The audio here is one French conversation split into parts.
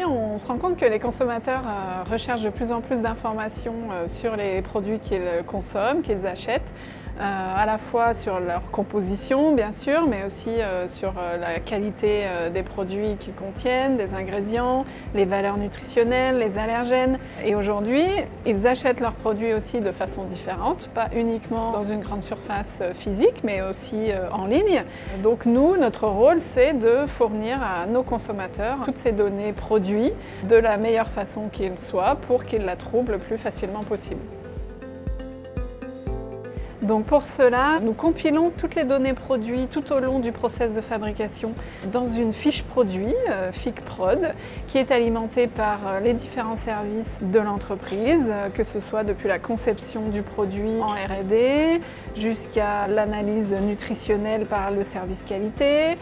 Aujourd'hui, on se rend compte que les consommateurs recherchent de plus en plus d'informations sur les produits qu'ils consomment, qu'ils achètent, à la fois sur leur composition, bien sûr, mais aussi sur la qualité des produits qu'ils contiennent, des ingrédients, les valeurs nutritionnelles, les allergènes. Et aujourd'hui, ils achètent leurs produits aussi de façon différente, pas uniquement dans une grande surface physique, mais aussi en ligne. Donc nous, notre rôle, c'est de fournir à nos consommateurs toutes ces données produits de la meilleure façon qu'ils soient pour qu'ils la trouvent le plus facilement possible. Donc pour cela, nous compilons toutes les données produits tout au long du process de fabrication dans une fiche produit, FIC-Prod, qui est alimentée par les différents services de l'entreprise, que ce soit depuis la conception du produit en R&D jusqu'à l'analyse nutritionnelle par le service qualité,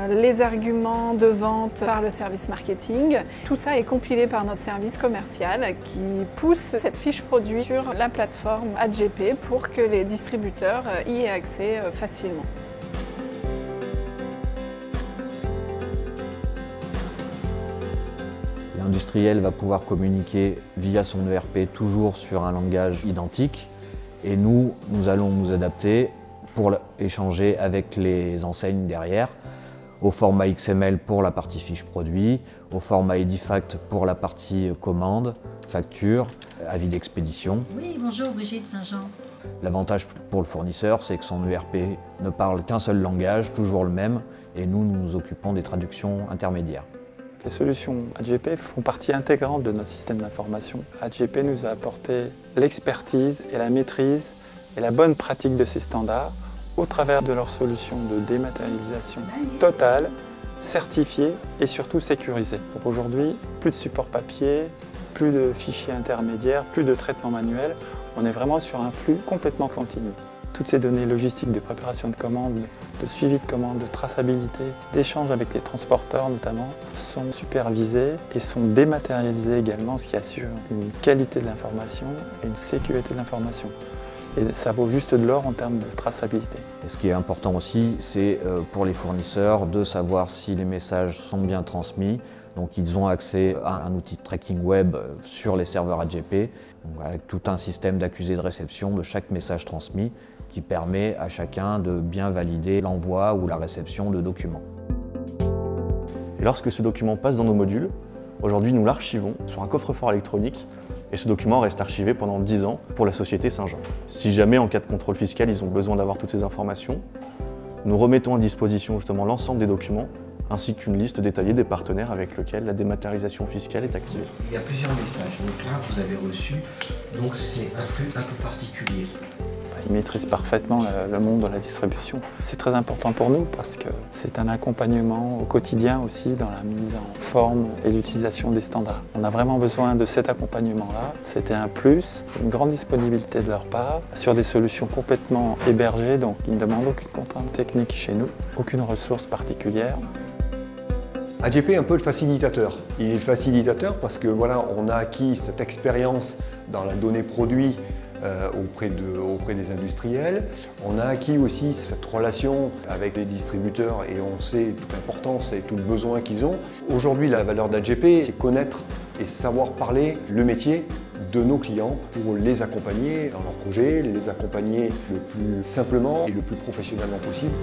les arguments de vente par le service marketing. Tout ça est compilé par notre service commercial qui pousse cette fiche produit sur la plateforme AGP pour que les distributeurs y aient accès facilement. L'industriel va pouvoir communiquer via son ERP toujours sur un langage identique et nous allons nous adapter pour échanger avec les enseignes derrière, au format XML pour la partie fiche produit, au format Edifact pour la partie commande, facture, avis d'expédition. Oui, bonjour Brigitte Saint-Jean. L'avantage pour le fournisseur, c'est que son ERP ne parle qu'un seul langage, toujours le même, et nous nous occupons des traductions intermédiaires. Les solutions AGP font partie intégrante de notre système d'information. AGP nous a apporté l'expertise et la maîtrise et la bonne pratique de ces standards au travers de leurs solutions de dématérialisation totale, certifiée et surtout sécurisée. Donc aujourd'hui, plus de support papier, plus de fichiers intermédiaires, plus de traitement manuel. On est vraiment sur un flux complètement continu. Toutes ces données logistiques de préparation de commandes, de suivi de commandes, de traçabilité, d'échange avec les transporteurs notamment, sont supervisées et sont dématérialisées également, ce qui assure une qualité de l'information et une sécurité de l'information. Et ça vaut juste de l'or en termes de traçabilité. Et ce qui est important aussi, c'est pour les fournisseurs de savoir si les messages sont bien transmis. Donc ils ont accès à un outil de tracking web sur les serveurs AGP, avec tout un système d'accusé de réception de chaque message transmis qui permet à chacun de bien valider l'envoi ou la réception de documents. Et lorsque ce document passe dans nos modules, aujourd'hui nous l'archivons sur un coffre-fort électronique et ce document reste archivé pendant 10 ans pour la société Saint-Jean. Si jamais en cas de contrôle fiscal ils ont besoin d'avoir toutes ces informations, nous remettons à disposition justement l'ensemble des documents ainsi qu'une liste détaillée des partenaires avec lesquels la dématérialisation fiscale est activée. Il y a plusieurs messages, donc là vous avez reçu, donc c'est un flux un peu particulier. Ils maîtrisent parfaitement le monde de la distribution. C'est très important pour nous parce que c'est un accompagnement au quotidien aussi dans la mise en forme et l'utilisation des standards. On a vraiment besoin de cet accompagnement-là. C'était un plus, une grande disponibilité de leur part sur des solutions complètement hébergées, donc ils ne demandent aucune contrainte technique chez nous, aucune ressource particulière. AGP est un peu le facilitateur. Il est le facilitateur parce que voilà, on a acquis cette expérience dans la donnée produit auprès des industriels. On a acquis aussi cette relation avec les distributeurs et on sait toute l'importance et tout le besoin qu'ils ont. Aujourd'hui, la valeur d'AGP, c'est connaître et savoir parler le métier de nos clients pour les accompagner dans leurs projets, les accompagner le plus simplement et le plus professionnellement possible.